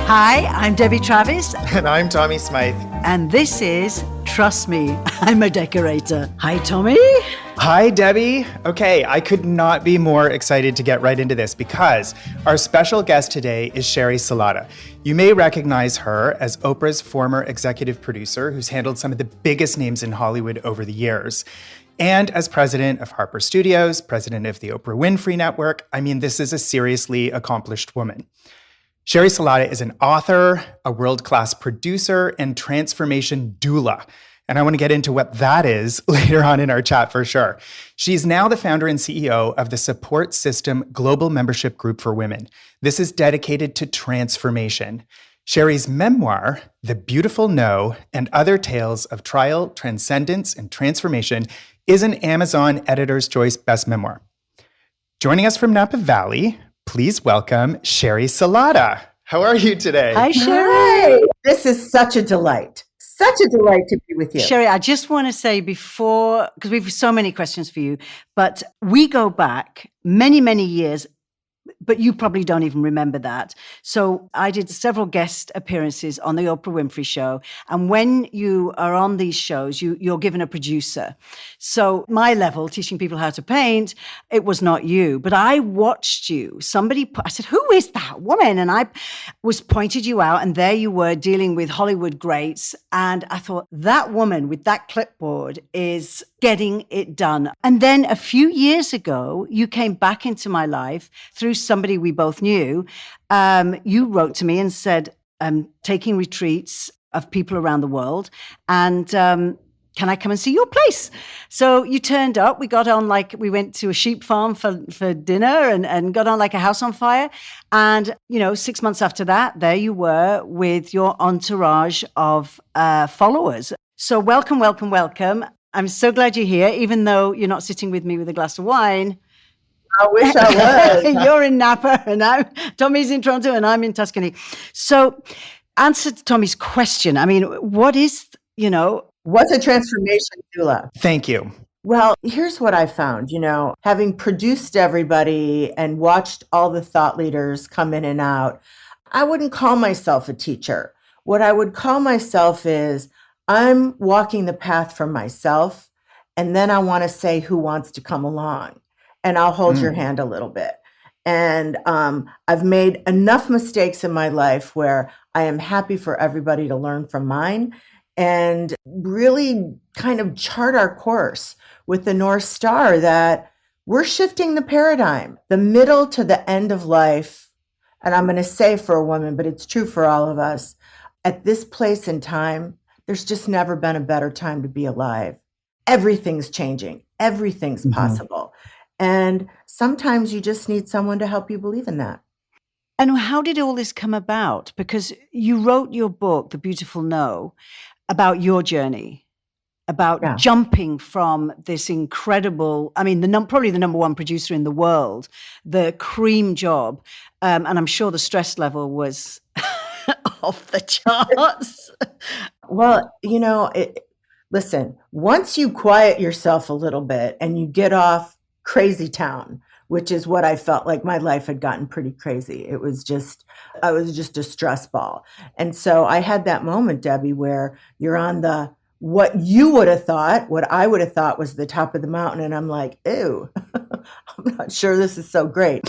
Hi, I'm Debbie Travis. And I'm Tommy Smythe. And this is Trust Me, I'm a Decorator. Hi, Tommy. Hi, Debbie. Okay, I could not be more excited to get right into this because our special guest today is Sheri Salata. You may recognize her as Oprah's former executive producer who's handled some of the biggest names in Hollywood over the years. And as president of Harper Studios, president of the Oprah Winfrey Network. I mean, this is a seriously accomplished woman. Sheri Salata is an author, a world-class producer, and transformation doula. And I want to get into what that is later on in our chat for sure. She's now the founder and CEO of the Support System Global Membership Group for Women. This is dedicated to transformation. Sheri's memoir, The Beautiful No, and Other Tales of Trial, Transcendence, and Transformation is an Amazon Editor's Choice Best Memoir. Joining us from Napa Valley, please welcome Sheri Salata. How are you today? Hi, Sheri. Hi. This is such a delight. Such a delight to be with you. Sheri, I just want to say before, because we have so many questions for you, but we go back many, many years, but you probably don't even remember that. So I did several guest appearances on the Oprah Winfrey Show. And when you are on these shows, you're given a producer. So my level, teaching people how to paint, it was not you. But I watched you. I said, who is that woman? And I pointed you out. And there you were dealing with Hollywood greats. And I thought, that woman with that clipboard is getting it done. And then a few years ago, you came back into my life through somebody we both knew. You wrote to me and said, taking retreats of people around the world. And can I come and see your place? So you turned up. We got on we went to a sheep farm for dinner and got on like a house on fire. And, 6 months after that, there you were with your entourage of followers. So welcome, welcome, welcome. I'm so glad you're here, even though you're not sitting with me with a glass of wine. I wish I was. You're in Napa and Tommy's in Toronto and I'm in Tuscany. So answer to Tommy's question. I mean, what is, What's a transformation doula? Thank you. Well, here's what I found, having produced everybody and watched all the thought leaders come in and out, I wouldn't call myself a teacher. What I would call myself is I'm walking the path for myself. And then I want to say who wants to come along. And I'll hold your hand a little bit. And I've made enough mistakes in my life where I am happy for everybody to learn from mine and really kind of chart our course with the North Star that we're shifting the paradigm, the middle to the end of life. And I'm going to say for a woman, but it's true for all of us. At this place in time, there's just never been a better time to be alive. Everything's changing. Everything's possible. And sometimes you just need someone to help you believe in that. And how did all this come about? Because you wrote your book, The Beautiful No, about your journey, about jumping from this incredible, probably the number one producer in the world, the cream job. And I'm sure the stress level was off the charts. Well, listen, once you quiet yourself a little bit and you get off crazy town, which is what I felt like my life had gotten pretty crazy. I was just a stress ball. And so I had that moment, Debbie, where you're on what I would have thought was the top of the mountain. And I'm like, ew, I'm not sure this is so great.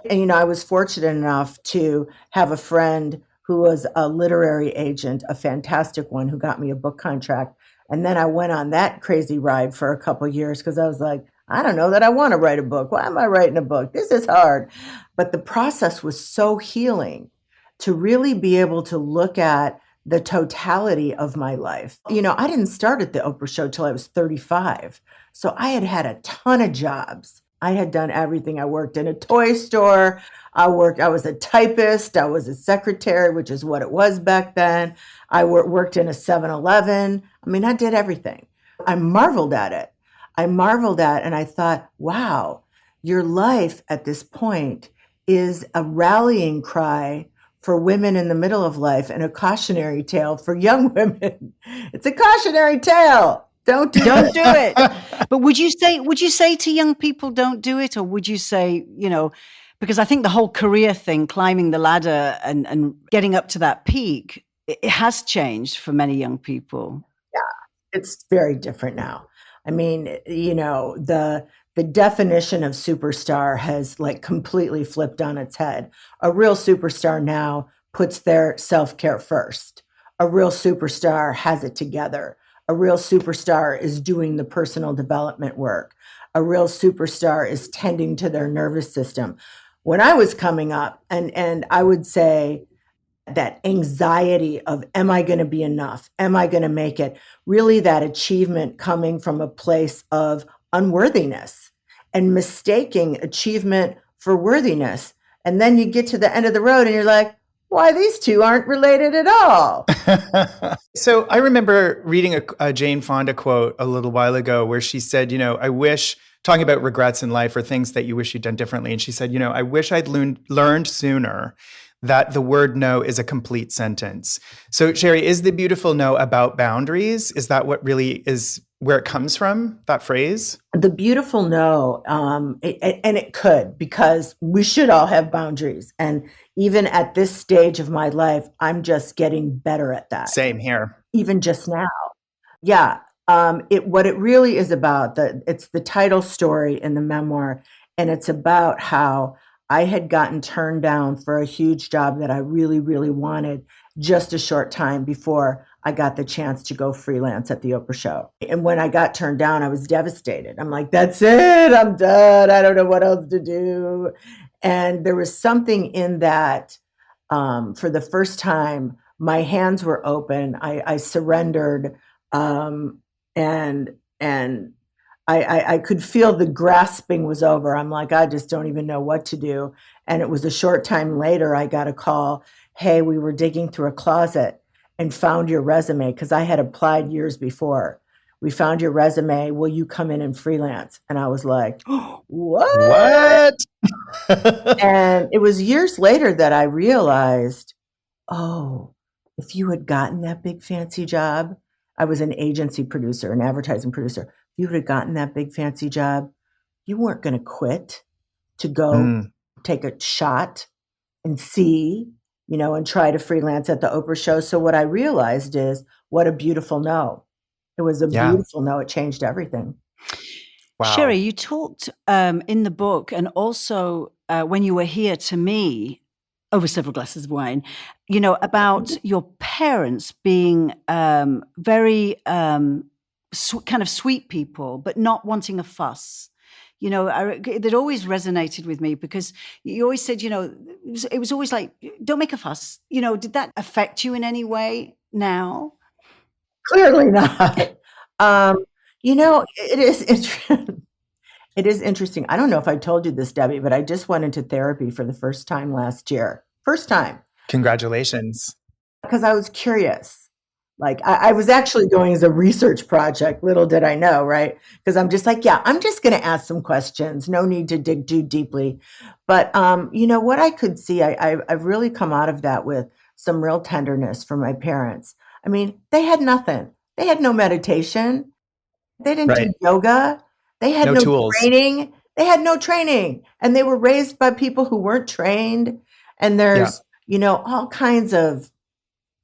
And, I was fortunate enough to have a friend who was a literary agent, a fantastic one, who got me a book contract. And then I went on that crazy ride for a couple of years because I was like, I don't know that I want to write a book. Why am I writing a book? This is hard. But the process was so healing to really be able to look at the totality of my life. I didn't start at the Oprah Show till I was 35. So I had a ton of jobs. I had done everything. I worked in a toy store. I was a typist. I was a secretary, which is what it was back then. I worked in a 7-Eleven. I did everything. I marveled at it. And I thought, wow, your life at this point is a rallying cry for women in the middle of life and a cautionary tale for young women. It's a cautionary tale. Don't do it. But would you say to young people, don't do it? Or would you say, Because I think the whole career thing, climbing the ladder and getting up to that peak, it has changed for many young people. Yeah, it's very different now. I mean, the definition of superstar has like completely flipped on its head. A real superstar now puts their self-care first. A real superstar has it together. A real superstar is doing the personal development work. A real superstar is tending to their nervous system. When I was coming up, and I would say that anxiety of, am I going to be enough? Am I going to make it? Really, that achievement coming from a place of unworthiness and mistaking achievement for worthiness. And then you get to the end of the road and you're like, why, these two aren't related at all. So I remember reading a Jane Fonda quote a little while ago where she said, I wish, talking about regrets in life or things that you wish you'd done differently. And she said, I wish I'd learned sooner that the word no is a complete sentence. So Sheri, is the beautiful no about boundaries? Is that what really is where it comes from, that phrase? The beautiful no, and it could, because we should all have boundaries. And even at this stage of my life, I'm just getting better at that. Same here. Even just now. Yeah. What it really is about, it's the title story in the memoir, and it's about how I had gotten turned down for a huge job that I really, really wanted just a short time before I got the chance to go freelance at the Oprah show. And when I got turned down, I was devastated. I'm like, that's it. I'm done. I don't know what else to do. And there was something in that, for the first time, my hands were open. I surrendered, and I could feel the grasping was over. I'm like, I just don't even know what to do. And it was a short time later, I got a call. Hey, we were digging through a closet and found your resume, because I had applied years before. We found your resume. Will you come in and freelance? And I was like, what? And it was years later that I realized, oh, if you had gotten that big fancy job, I was an agency producer, an advertising producer. If you would have gotten that big fancy job, you weren't going to quit to go take a shot and see, and try to freelance at the Oprah show. So what I realized is, what a beautiful no. It was a beautiful no. It changed everything. Wow. Sheri, you talked in the book, and also when you were here to me over several glasses of wine, about your parents being very kind of sweet people, but not wanting a fuss. That always resonated with me, because you always said, it was always like, don't make a fuss. Did that affect you in any way now? Clearly not. It is interesting. It is interesting. I don't know if I told you this, Debbie, but I just went into therapy for the first time last year. First time. Congratulations. Because I was curious. Like, I was actually going as a research project. Little did I know, right? Because I'm just like, I'm just going to ask some questions. No need to dig too deeply. But, what I could see, I've really come out of that with some real tenderness for my parents. I mean, they had nothing. They had no meditation. They didn't do yoga. They had no tools. Training. They had no training. And they were raised by people who weren't trained. And there's, all kinds of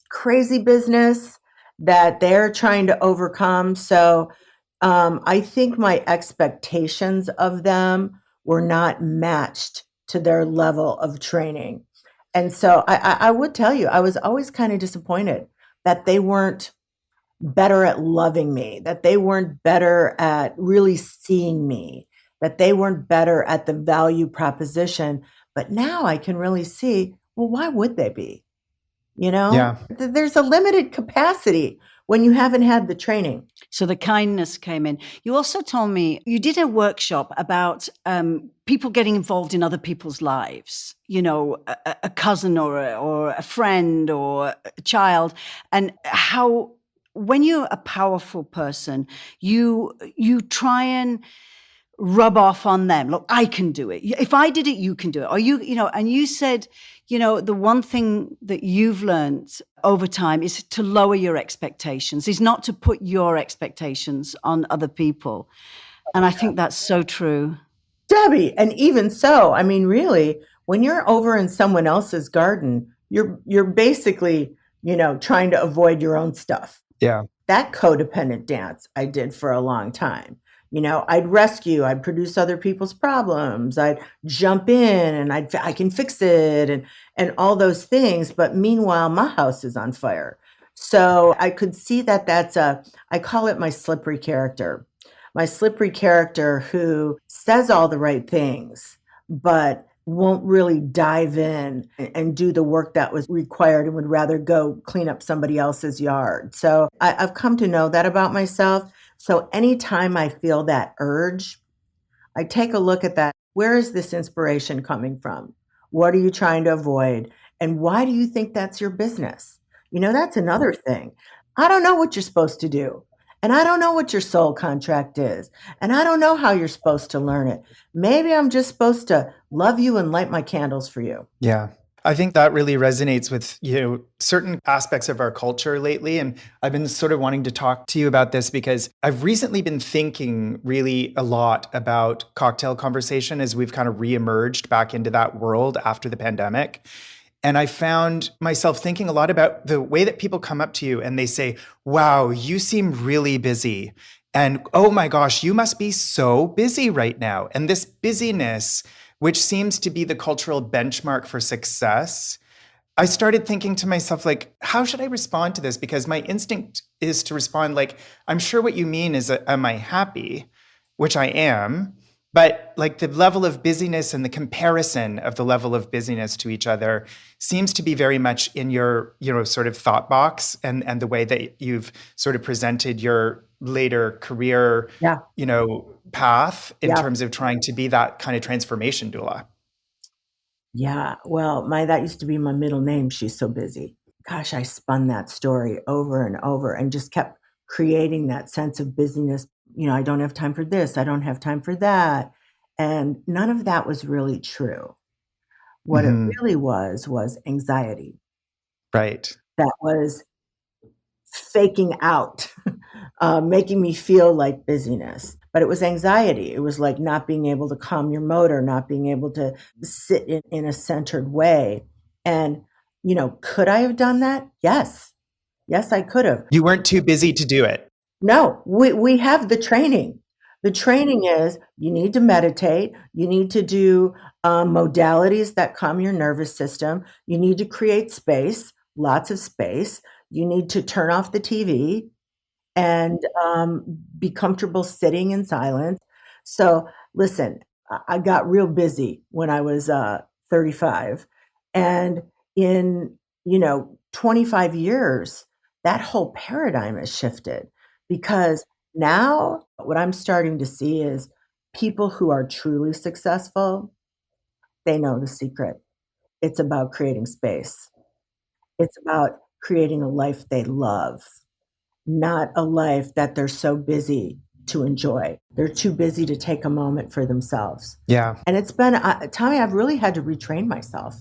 crazy business that they're trying to overcome. So I think my expectations of them were not matched to their level of training. And so I would tell you, I was always kind of disappointed that they weren't better at loving me, that they weren't better at really seeing me, that they weren't better at the value proposition. But now I can really see, well, why would they be? There's a limited capacity when you haven't had the training. So the kindness came in. You also told me you did a workshop about people getting involved in other people's lives, a cousin or a friend or a child, and how when you're a powerful person, you try and rub off on them. Look, I can do it. If I did it, you can do it. Or and you said, the one thing that you've learned over time is to lower your expectations, is not to put your expectations on other people. And I think that's so true. Debbie. And even so, I mean, really, when you're over in someone else's garden, you're basically, trying to avoid your own stuff. Yeah. That codependent dance I did for a long time. I'd rescue, I'd produce other people's problems, I'd jump in and I can fix it and all those things. But meanwhile, my house is on fire. So I could see that I call it my slippery character. My slippery character who says all the right things, but won't really dive in and do the work that was required and would rather go clean up somebody else's yard. So I've come to know that about myself. So anytime I feel that urge, I take a look at that. Where is this inspiration coming from? What are you trying to avoid? And why do you think that's your business? That's another thing. I don't know what you're supposed to do. And I don't know what your soul contract is. And I don't know how you're supposed to learn it. Maybe I'm just supposed to love you and light my candles for you. Yeah. I think that really resonates with, certain aspects of our culture lately. And I've been sort of wanting to talk to you about this because I've recently been thinking really a lot about cocktail conversation as we've kind of reemerged back into that world after the pandemic. And I found myself thinking a lot about the way that people come up to you and they say, wow, you seem really busy. And oh my gosh, you must be so busy right now. And this busyness, which seems to be the cultural benchmark for success, I started thinking to myself, like, how should I respond to this? Because my instinct is to respond like, I'm sure what you mean is, am I happy? Which I am. But like the level of busyness and the comparison of the level of busyness to each other seems to be very much in your, sort of thought box and the way that you've sort of presented your later career, Yeah. path in Yeah. terms of trying to be that kind of transformation doula. Yeah. Well, that used to be my middle name. She's so busy. Gosh, I spun that story over and over and just kept creating that sense of busyness. I don't have time for this. I don't have time for that. And none of that was really true. What it really was anxiety. Right. That was faking out, making me feel like busyness. But it was anxiety. It was like not being able to calm your motor, not being able to sit in a centered way. And, could I have done that? Yes. Yes, I could have. You weren't too busy to do it. No, we have the training. The training is you need to meditate. You need to do modalities that calm your nervous system. You need to create space, lots of space. You need to turn off the TV and be comfortable sitting in silence. So listen, I got real busy when I was 35. And in, 25 years, that whole paradigm has shifted because now what I'm starting to see is people who are truly successful, they know the secret. It's about creating space. It's about creating a life they love, not a life that they're so busy to enjoy. They're too busy to take a moment for themselves. Yeah. And it's been, Tommy, I've really had to retrain myself.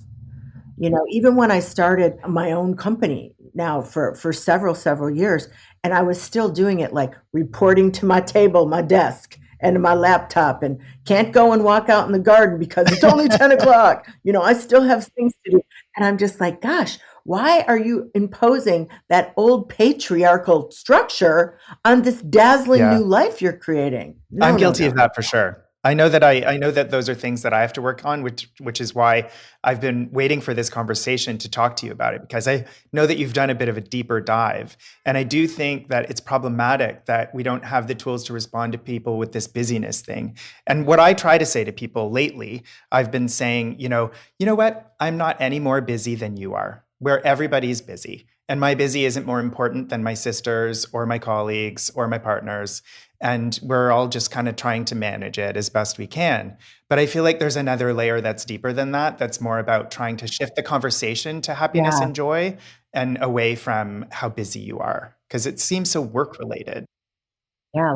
Even when I started my own company now for several years, and I was still doing it like reporting to my table, my desk, and my laptop, and can't go and walk out in the garden because it's only 10 o'clock. I still have things to do. And I'm just like, gosh, why are you imposing that old patriarchal structure on this dazzling new life you're creating? No, I'm guilty of that for sure. I know that those are things that I have to work on, which is why I've been waiting for this conversation to talk to you about it, because I know that you've done a bit of a deeper dive. And I do think that it's problematic that we don't have the tools to respond to people with this busyness thing. And what I try to say to people lately, I've been saying, you know what? I'm not any more busy than you are, where everybody's busy. And my busy isn't more important than my sisters or my colleagues or my partners. And we're all just kind of trying to manage it as best we can. But I feel like there's another layer that's deeper than that, that's more about trying to shift the conversation to happiness and joy and away from how busy you are, because it seems so work related. Yeah,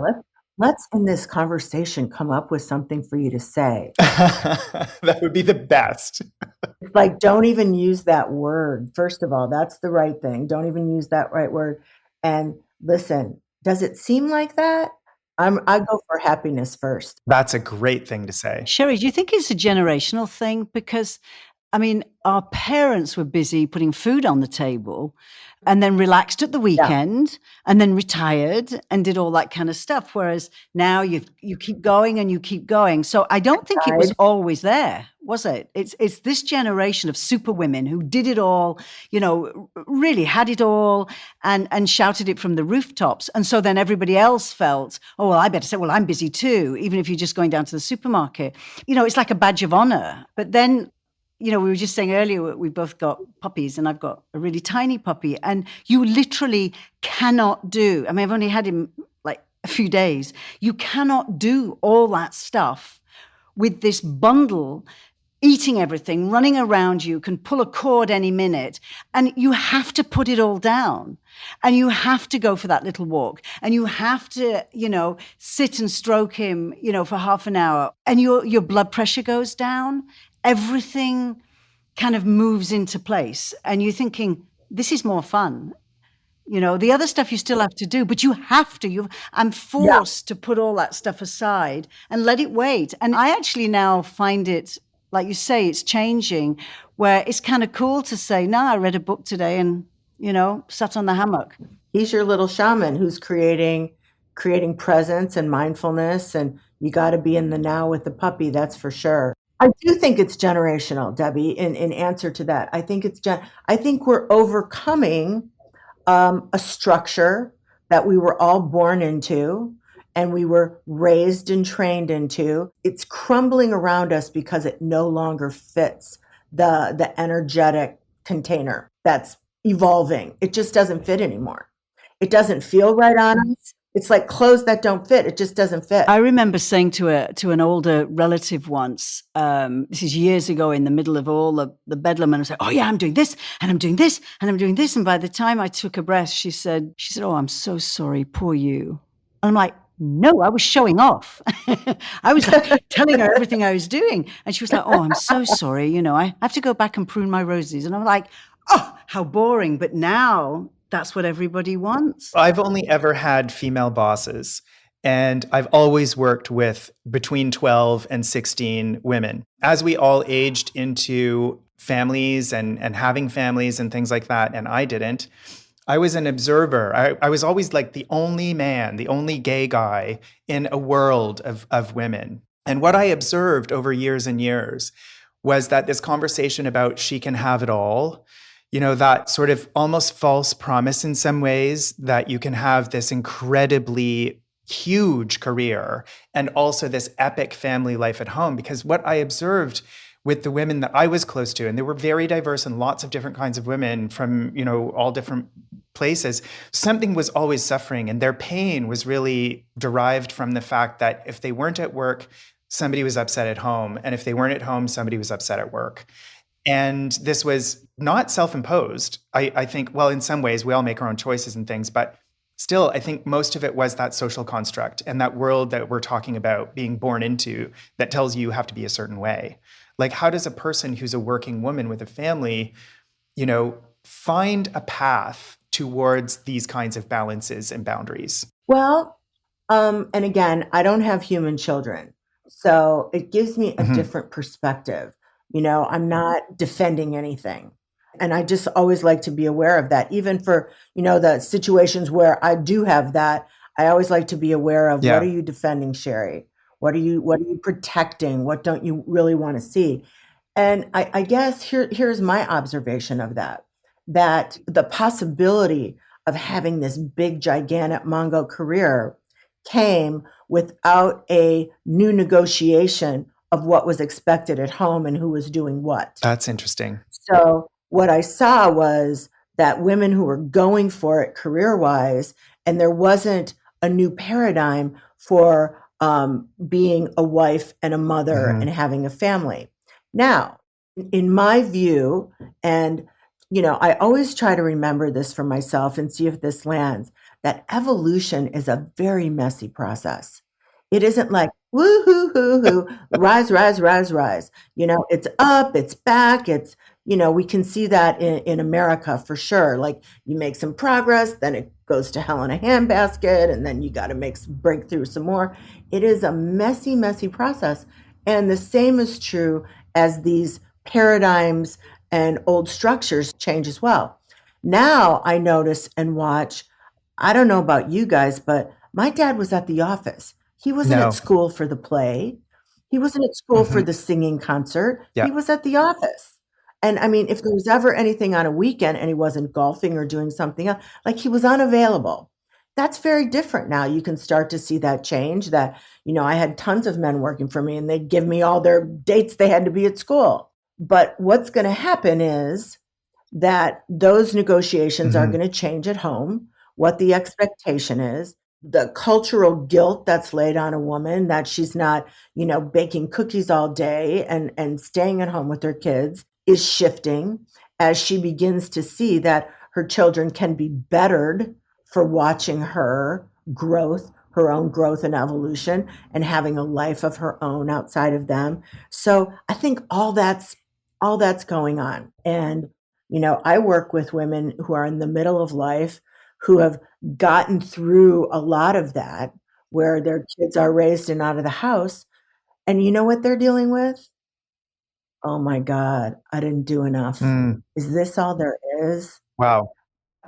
let's in this conversation come up with something for you to say. That would be the best. It's like, don't even use that word. First of all, that's the right thing. Don't even use that right word. And listen, does it seem like that? I go for happiness first. That's a great thing to say. Sheri, do you think it's a generational thing? Because, I mean, our parents were busy putting food on the table and then relaxed at the weekend and then retired and did all that kind of stuff. Whereas now you keep going and you keep going. So I don't think it was always there, was it? It's this generation of super women who did it all, really had it all and shouted it from the rooftops. And so then everybody else felt, oh, well, I better say, well, I'm busy too, even if you're just going down to the supermarket. It's like a badge of honor. But then we were just saying earlier, we both got puppies and I've got a really tiny puppy and you literally cannot do, I mean, I've only had him like a few days. You cannot do all that stuff with this bundle, eating everything, running around you, can pull a cord any minute. And you have to put it all down and you have to go for that little walk and you have to, sit and stroke him, for half an hour and your blood pressure goes down. Everything kind of moves into place and you're thinking, this is more fun. The other stuff you still have to do, but you have to. I'm forced to put all that stuff aside and let it wait. And I actually now find it, like you say, it's changing, where it's kind of cool to say, no, I read a book today and, sat on the hammock. He's your little shaman who's creating presence and mindfulness, and you got to be in the now with the puppy, that's for sure. I do think it's generational, Debbie, in answer to that. I think I think we're overcoming a structure that we were all born into and we were raised and trained into. It's crumbling around us because it no longer fits the energetic container that's evolving. It just doesn't fit anymore. It doesn't feel right on us. It's like clothes that don't fit. It just doesn't fit. I remember saying to an older relative once, this is years ago in the middle of all the bedlam, and I said, oh yeah, I'm doing this and I'm doing this and I'm doing this. And by the time I took a breath, she said, oh, I'm so sorry, poor you. And I'm like, no, I was showing off. I was telling her everything I was doing. And she was like, oh, I'm so sorry. I have to go back and prune my roses. And I'm like, oh, how boring. But now that's what everybody wants. I've only ever had female bosses, and I've always worked with between 12 and 16 women. As we all aged into families and having families and things like that, and I didn't, I was an observer. I was always like the only man, the only gay guy in a world of women. And what I observed over years and years was that this conversation about she can have it all, that sort of almost false promise in some ways that you can have this incredibly huge career and also this epic family life at home. Because what I observed with the women that I was close to, and they were very diverse and lots of different kinds of women from, all different places, something was always suffering. And their pain was really derived from the fact that if they weren't at work, somebody was upset at home. And if they weren't at home, somebody was upset at work. And this was not self-imposed. I think, well, in some ways, we all make our own choices and things, but still, I think most of it was that social construct and that world that we're talking about being born into that tells you have to be a certain way. Like, how does a person who's a working woman with a family, find a path towards these kinds of balances and boundaries? Well, and again, I don't have human children, so it gives me a different perspective. I'm not defending anything. And I just always like to be aware of that. Even for, the situations where I do have that, I always like to be aware of what are you defending, Sheri? What are you protecting? What don't you really want to see? And I guess here's my observation of that the possibility of having this big, gigantic Mongo career came without a new negotiation of what was expected at home and who was doing what. That's interesting. So what I saw was that women who were going for it career-wise, and there wasn't a new paradigm for being a wife and a mother and having a family. Now, in my view, and I always try to remember this for myself and see if this lands, that evolution is a very messy process. It isn't like, woo hoo hoo hoo, rise, rise, rise, rise. It's up, it's back, it's, we can see that in America for sure. Like, you make some progress, then it goes to hell in a handbasket, and then you got to break through some more. It is a messy, messy process. And the same is true as these paradigms and old structures change as well. Now I notice and watch, I don't know about you guys, but my dad was at the office. He wasn't No. at school for the play. He wasn't at school for the singing concert. Yeah. He was at the office. And I mean, if there was ever anything on a weekend and he wasn't golfing or doing something else, like he was unavailable. That's very different now. You can start to see that change that, I had tons of men working for me and they'd give me all their dates they had to be at school. But what's going to happen is that those negotiations are going to change at home, what the expectation is, the cultural guilt that's laid on a woman that she's not, baking cookies all day and staying at home with her kids is shifting as she begins to see that her children can be bettered for watching her growth, her own growth and evolution, and having a life of her own outside of them. So I think all that's going on. And, I work with women who are in the middle of life who have gotten through a lot of that, where their kids are raised and out of the house. And you know what they're dealing with? Oh my God, I didn't do enough. Is this all there is? Wow.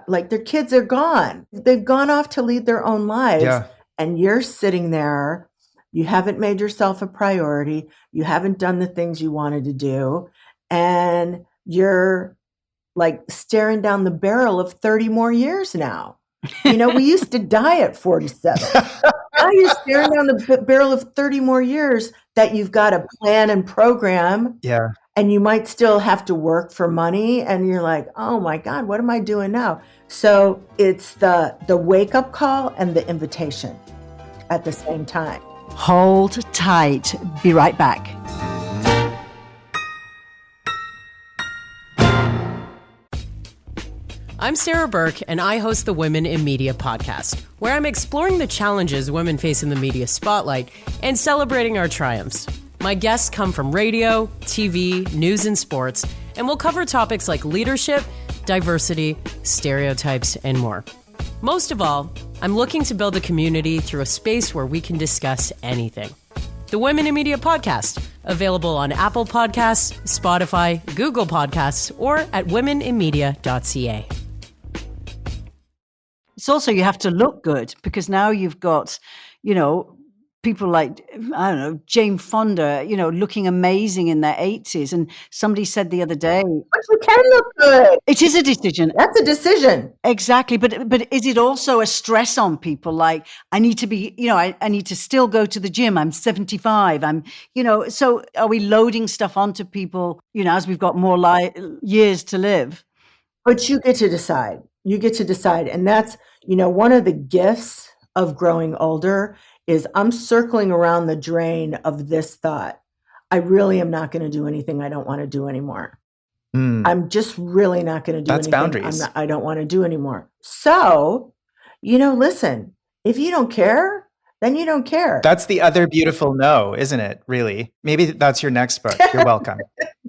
Like their kids are gone. They've gone off to lead their own lives. Yeah. And you're sitting there. You haven't made yourself a priority. You haven't done the things you wanted to do. And you're like staring down the barrel of 30 more years now. We used to die at 47. Now you're staring down the barrel of 30 more years that you've got to plan and program. Yeah. And you might still have to work for money. And you're like, oh my God, what am I doing now? So it's the wake-up call and the invitation at the same time. Hold tight. Be right back. I'm Sarah Burke, and I host the Women in Media podcast, where I'm exploring the challenges women face in the media spotlight and celebrating our triumphs. My guests come from radio, TV, news, and sports, and we'll cover topics like leadership, diversity, stereotypes, and more. Most of all, I'm looking to build a community through a space where we can discuss anything. The Women in Media podcast, available on Apple Podcasts, Spotify, Google Podcasts, or at womeninmedia.ca. It's also, you have to look good because now you've got, people like, I don't know, Jane Fonda, looking amazing in their 80s. And somebody said the other day, but you can look good. It is a decision. That's a decision. Exactly. But is it also a stress on people? Like, I need to be, I need to still go to the gym. I'm 75. So are we loading stuff onto people, as we've got more years to live? But you get to decide. And that's, one of the gifts of growing older is I'm circling around the drain of this thought. I really am not going to do anything I don't want to do anymore. I'm just really not going to do anything boundaries. I don't want to do anymore. So, listen, if you don't care, then you don't care. That's the other beautiful no, isn't it? Really? Maybe that's your next book. You're welcome.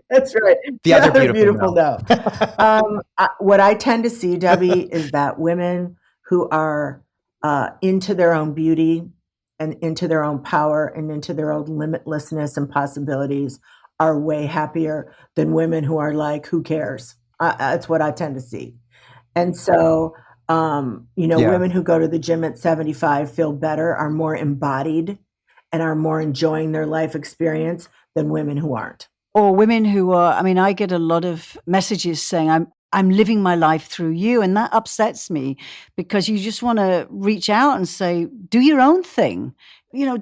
That's right. The other beautiful no. What I tend to see, Debbie, is that women who are into their own beauty and into their own power and into their own limitlessness and possibilities are way happier than women who are like, who cares? That's what I tend to see. And so, women who go to the gym at 75 feel better, are more embodied, and are more enjoying their life experience than women who aren't. Or women who are, I get a lot of messages saying, I'm living my life through you. And that upsets me because you just want to reach out and say, do your own thing.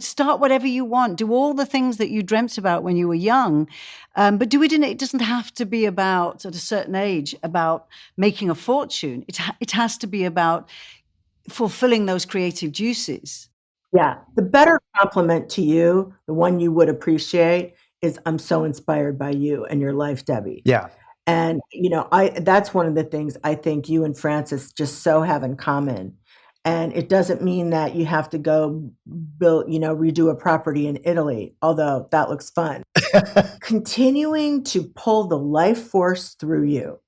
Start whatever you want. Do all the things that you dreamt about when you were young. But do it it doesn't have to be about, at a certain age, about making a fortune. It has to be about fulfilling those creative juices. Yeah. The better compliment to you, the one you would appreciate, is I'm so inspired by you and your life, Debbie. Yeah. And, that's one of the things I think you and Francis just so have in common. And it doesn't mean that you have to go build, redo a property in Italy, although that looks fun. Continuing to pull the life force through you,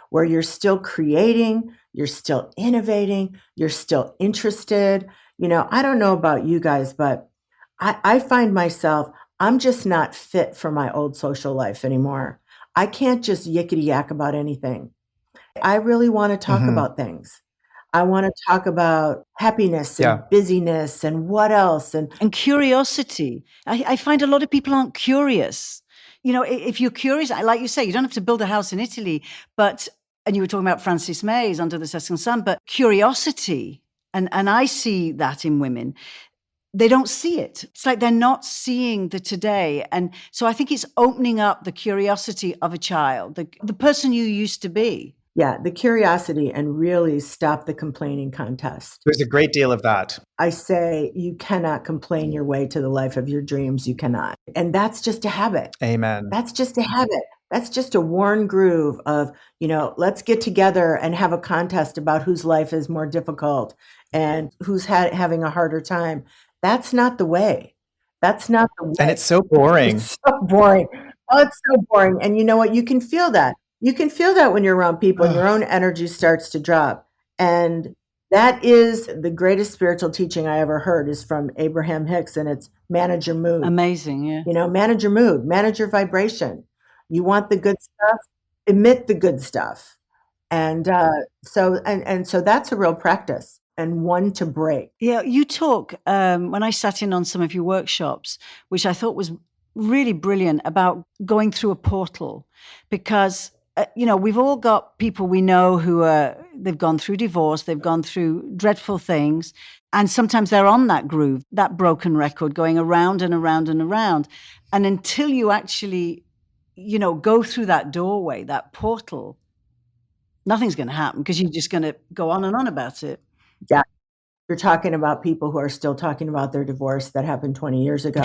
where you're still creating, you're still innovating, you're still interested. I don't know about you guys, but I find myself, I'm just not fit for my old social life anymore. I can't just yickety yak about anything. I really want to talk Hmm. about things. I want to talk about happiness and Yeah. busyness and what else. And And curiosity. I find a lot of people aren't curious. If you're curious, like you say, you don't have to build a house in Italy, and you were talking about Frances May's Under the Setting Sun, but curiosity, and I see that in women, they don't see it. It's like they're not seeing the today. And so I think it's opening up the curiosity of a child, the person you used to be. yeah, the curiosity, and really stop the complaining contest. There's a great deal of that. I say you cannot complain your way to the life of your dreams. You cannot. And that's just a habit. Amen. That's just a habit. That's just a worn groove of, let's get together and have a contest about whose life is more difficult and who's having a harder time. That's not the way. That's not the way. And it's so boring. It's so boring. Oh, it's so boring. And you know what? You can feel that. You can feel that when you're around people and your own energy starts to drop. And that is the greatest spiritual teaching I ever heard is from Abraham Hicks, and it's manage your mood. Amazing, yeah. Manage your mood, manage your vibration. You want the good stuff, emit the good stuff. And so that's a real practice and one to break. Yeah, you talk, when I sat in on some of your workshops, which I thought was really brilliant, about going through a portal, because we've all got people we know who they've gone through divorce, they've gone through dreadful things, and sometimes they're on that groove, that broken record, going around and around and around. And until you actually, go through that doorway, that portal, nothing's going to happen, because you're just going to go on and on about it. Yeah. You're talking about people who are still talking about their divorce that happened 20 years ago.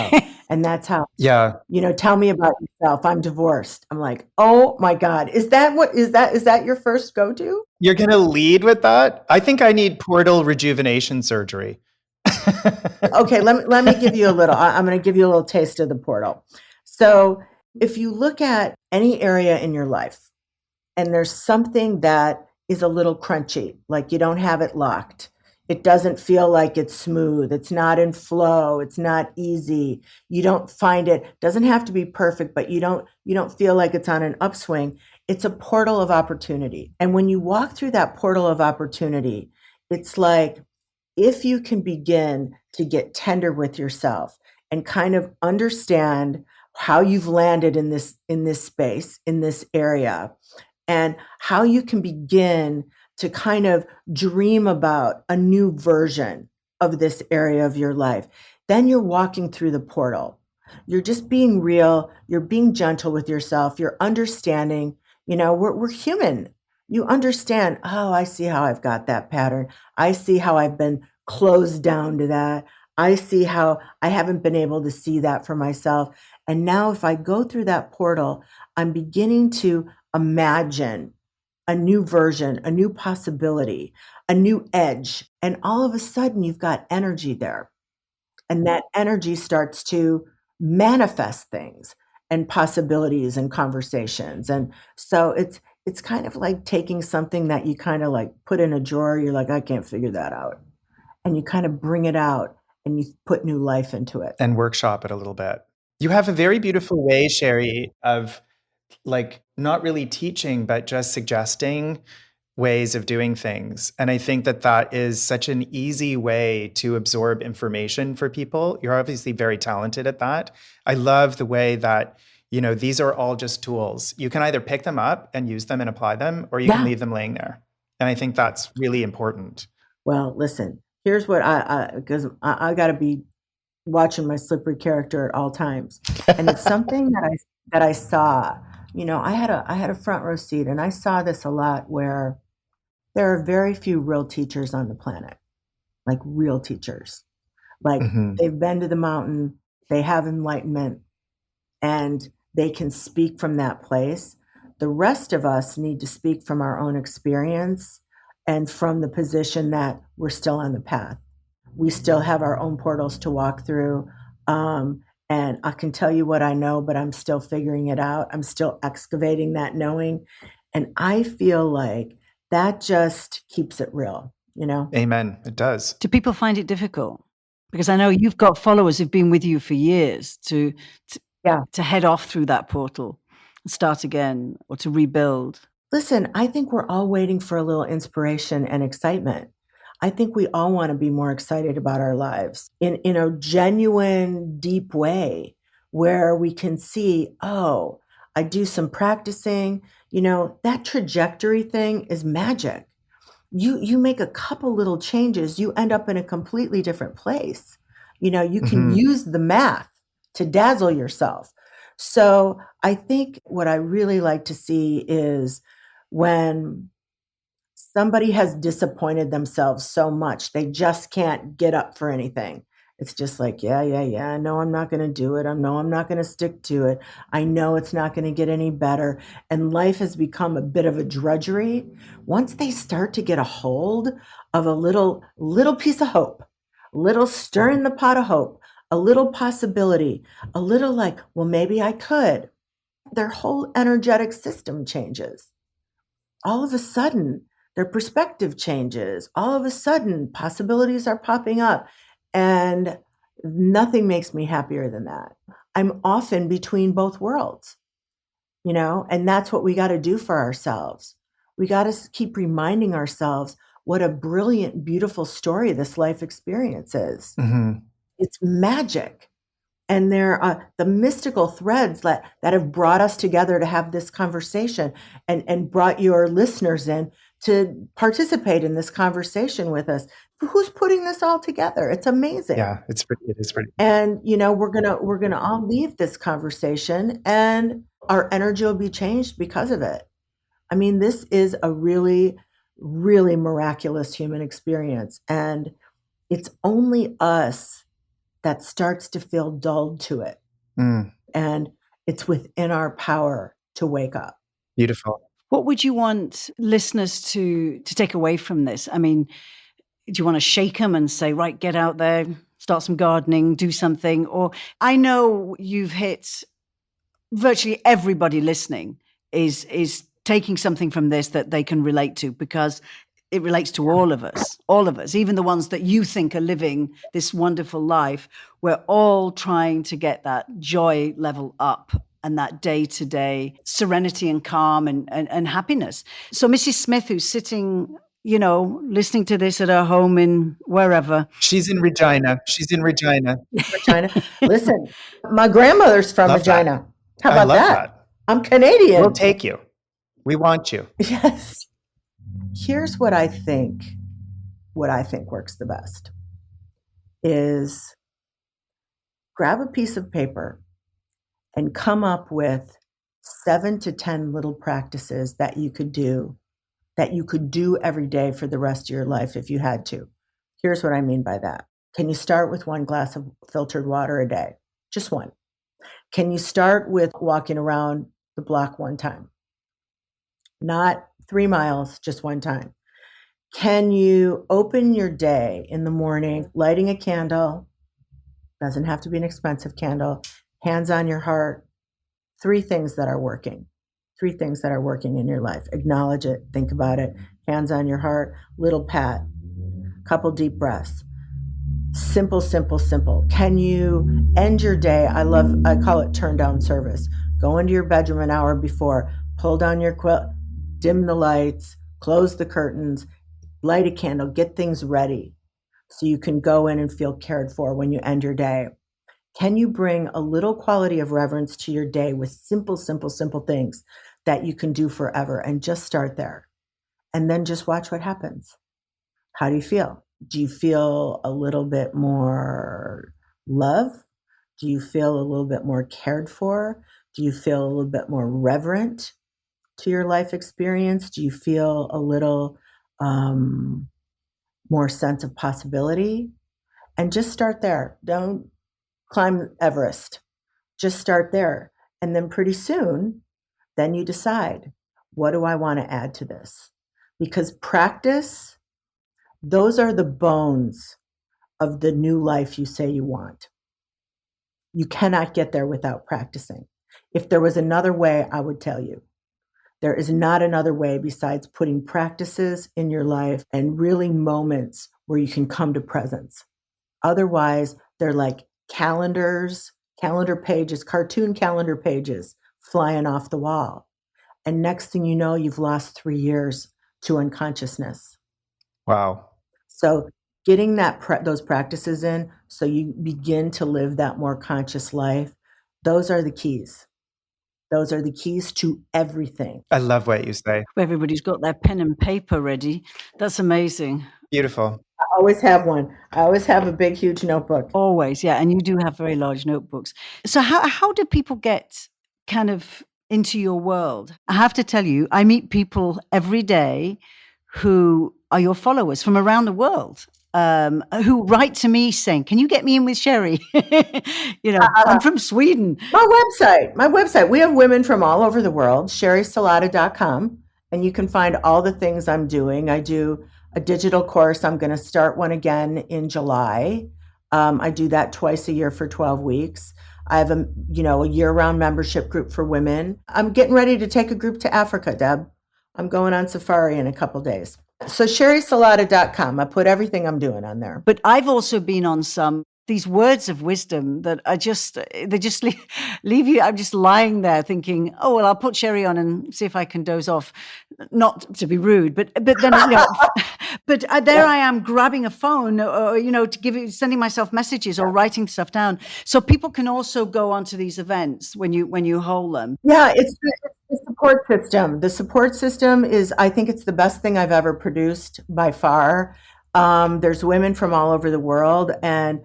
And that's how, Yeah. Tell me about yourself. I'm divorced. I'm like, oh my God. Is that your first go-to? You're going to lead with that? I think I need portal rejuvenation surgery. Okay, let me give you a little, I'm going to give you a little taste of the portal. So if you look at any area in your life and there's something that is a little crunchy, like you don't have it locked, it doesn't feel like it's smooth, it's not in flow, it's not easy, you don't find it, doesn't have to be perfect, but you don't feel like it's on an upswing, it's a portal of opportunity. And when you walk through that portal of opportunity, it's like, if you can begin to get tender with yourself and kind of understand how you've landed in this space, in this area, and how you can begin to kind of dream about a new version of this area of your life, then you're walking through the portal. You're just being real. You're being gentle with yourself. You're understanding, we're human. You understand, oh, I see how I've got that pattern. I see how I've been closed down to that. I see how I haven't been able to see that for myself. And now if I go through that portal, I'm beginning to imagine a new version, a new possibility, a new edge. And all of a sudden you've got energy there. And that energy starts to manifest things and possibilities and conversations. And so it's kind of like taking something that you kind of like put in a drawer. You're like, I can't figure that out. And you kind of bring it out and you put new life into it. And workshop it a little bit. You have a very beautiful way, Sheri, of like not really teaching, but just suggesting ways of doing things. And I think that is such an easy way to absorb information for people. You're obviously very talented at that. I love the way that, these are all just tools. You can either pick them up and use them and apply them, or you can leave them laying there. And I think that's really important. Well, listen, here's what because I got to be watching my slippery character at all times. And it's something that I saw, I had a front row seat, and I saw this a lot, where there are very few real teachers on the planet, like real teachers. Like they've been to the mountain, they have enlightenment, and they can speak from that place. The rest of us need to speak from our own experience and from the position that we're still on the path. We still have our own portals to walk through. And I can tell you what I know, but I'm still figuring it out. I'm still excavating that knowing. And I feel like that just keeps it real, you know? Amen. It does. Do people find it difficult? Because I know you've got followers who've been with you for years to head off through that portal and start again or to rebuild. Listen, I think we're all waiting for a little inspiration and excitement. I think we all want to be more excited about our lives in a genuine, deep way where we can see, oh, I do some practicing. You know, that trajectory thing is magic. You make a couple little changes, you end up in a completely different place. You know, you can use the math to dazzle yourself. So I think what I really like to see is when somebody has disappointed themselves so much, they just can't get up for anything. It's just like, yeah. No, I'm not going to do it. I'm not going to stick to it. I know it's not going to get any better. And life has become a bit of a drudgery. Once they start to get a hold of a little piece of hope, little stir in the pot of hope, a little possibility, a little like, well, maybe I could, their whole energetic system changes. All of a sudden, their perspective changes. All of a sudden, possibilities are popping up. And nothing makes me happier than that. I'm often between both worlds, you know, and that's what we got to do for ourselves. We got to keep reminding ourselves what a brilliant, beautiful story this life experience is. It's magic. And there are the mystical threads that have brought us together to have this conversation and brought your listeners in to participate in this conversation with us. Who's putting this all together? It's amazing. Yeah, it is pretty. And you know, we're gonna all leave this conversation and our energy will be changed because of it. I mean, this is a really, really miraculous human experience. And it's only us that starts to feel dulled to it. And it's within our power to wake up. Beautiful. What would you want listeners to take away from this? I mean, do you want to shake them and say, right, get out there, start some gardening, do something? Or I know you've hit virtually everybody listening is taking something from this that they can relate to, because it relates to all of us, even the ones that you think are living this wonderful life. We're all trying to get that joy level up and that day-to-day serenity and calm and happiness. So Mrs. Smith, who's sitting, you know, listening to this at her home in wherever. She's in Regina. Listen, my grandmother's from Love Regina. that. How about I love that? I'm Canadian. We'll take you. We want you. Yes. Here's what I think works the best is grab a piece of paper and come up with 7 to 10 little practices that you could do every day for the rest of your life if you had to. Here's what I mean by that. Can you start with 1 glass of filtered water a day? Just 1. Can you start with walking around the block 1 time? Not 3 miles, just 1 time. Can you open your day in the morning, lighting a candle? Doesn't have to be an expensive candle. Hands on your heart. 3 things that are working. 3 things that are working in your life. Acknowledge it. Think about it. Hands on your heart. Little pat. Couple deep breaths. Simple, simple, simple. Can you end your day? I call it turn down service. Go into your bedroom an hour before. Pull down your quilt. Dim the lights. Close the curtains. Light a candle. Get things ready so you can go in and feel cared for when you end your day. Can you bring a little quality of reverence to your day with simple, simple, simple things that you can do forever, and just start there? And then just watch what happens. How do you feel? Do you feel a little bit more love? Do you feel a little bit more cared for? Do you feel a little bit more reverent to your life experience? Do you feel a little more sense of possibility? And just start there. Don't climb Everest. Just start there. And then pretty soon, then you decide, what do I want to add to this? Because practice, those are the bones of the new life you say you want. You cannot get there without practicing. If there was another way, I would tell you. There is not another way besides putting practices in your life and really moments where you can come to presence. Otherwise, they're like calendar pages, cartoon calendar pages flying off the wall. And next thing you know, you've lost 3 years to unconsciousness. Wow. So getting those practices in so you begin to live that more conscious life, those are the keys. Those are the keys to everything. I love what you say. Everybody's got their pen and paper ready. That's amazing. Beautiful. I always have one. I always have a big, huge notebook. Always, yeah. And you do have very large notebooks. So how do people get kind of into your world? I have to tell you, I meet people every day who are your followers from around the world. Who write to me saying, "Can you get me in with Sheri?" I'm from Sweden. My website. We have women from all over the world, SheriSalata.com, and you can find all the things I'm doing. I do a digital course. I'm going to start one again in July. I do that twice a year for 12 weeks. I have a year-round membership group for women. I'm getting ready to take a group to Africa, Deb. I'm going on safari in a couple days. So SheriSalata.com. I put everything I'm doing on there. But I've also been on these words of wisdom that they just leave you. I'm just lying there thinking, oh, well, I'll put Sheri on and see if I can doze off. Not to be rude, but then, there I am grabbing a phone or, sending myself messages or writing stuff down. So people can also go onto these events when you hold them. Yeah, it's the support system. The support system I think it's the best thing I've ever produced by far. There's women from all over the world, and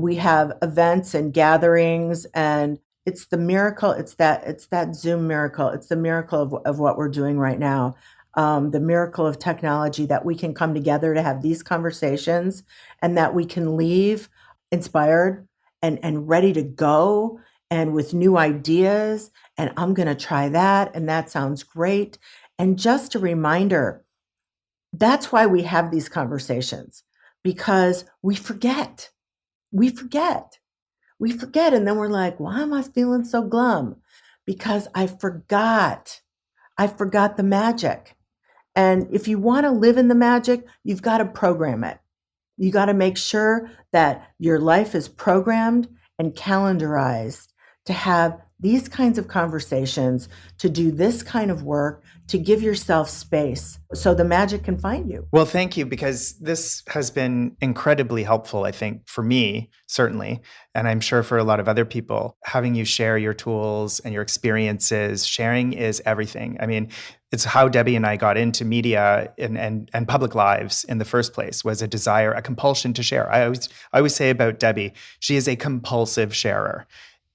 we have events and gatherings, and it's the miracle. It's that Zoom miracle. It's the miracle of what we're doing right now. The miracle of technology that we can come together to have these conversations, and that we can leave inspired and ready to go and with new ideas. And I'm going to try that. And that sounds great. And just a reminder, that's why we have these conversations, because we forget. We forget. And then we're like, why am I feeling so glum? Because I forgot the magic. And if you want to live in the magic, you've got to program it. You got to make sure that your life is programmed and calendarized to have these kinds of conversations, to do this kind of work, to give yourself space so the magic can find you. Well, thank you, because this has been incredibly helpful, I think, for me, certainly, and I'm sure for a lot of other people. Having you share your tools and your experiences, sharing is everything. I mean, it's how Debbie and I got into media and public lives in the first place, was a desire, a compulsion to share. I always say about Debbie, she is a compulsive sharer.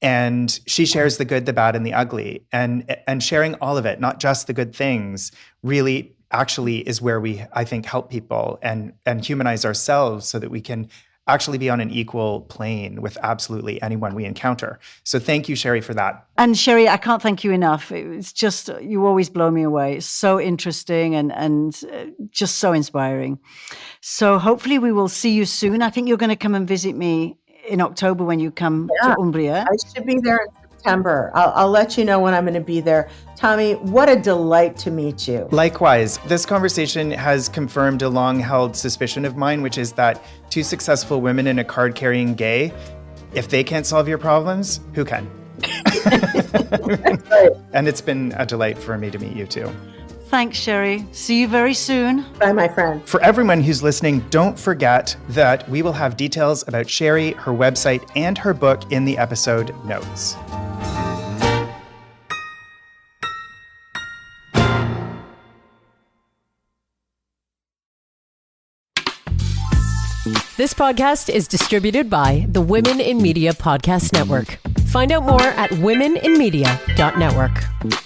And she shares the good, the bad, and the ugly. And sharing all of it, not just the good things, really actually is where we, I think, help people and humanize ourselves so that we can actually be on an equal plane with absolutely anyone we encounter. So thank you, Sheri, for that. And Sheri, I can't thank you enough. It's just, you always blow me away. It's so interesting and just so inspiring. So hopefully we will see you soon. I think you're going to come and visit me in October when you come to Umbria. I should be there in September. I'll let you know when I'm going to be there. Tommy, what a delight to meet you. Likewise, this conversation has confirmed a long-held suspicion of mine, which is that two successful women and a card-carrying gay, if they can't solve your problems, who can? That's right. And it's been a delight for me to meet you too. Thanks, Sheri. See you very soon. Bye, my friend. For everyone who's listening, don't forget that we will have details about Sheri, her website, and her book in the episode notes. This podcast is distributed by the Women in Media Podcast Network. Find out more at womeninmedia.network.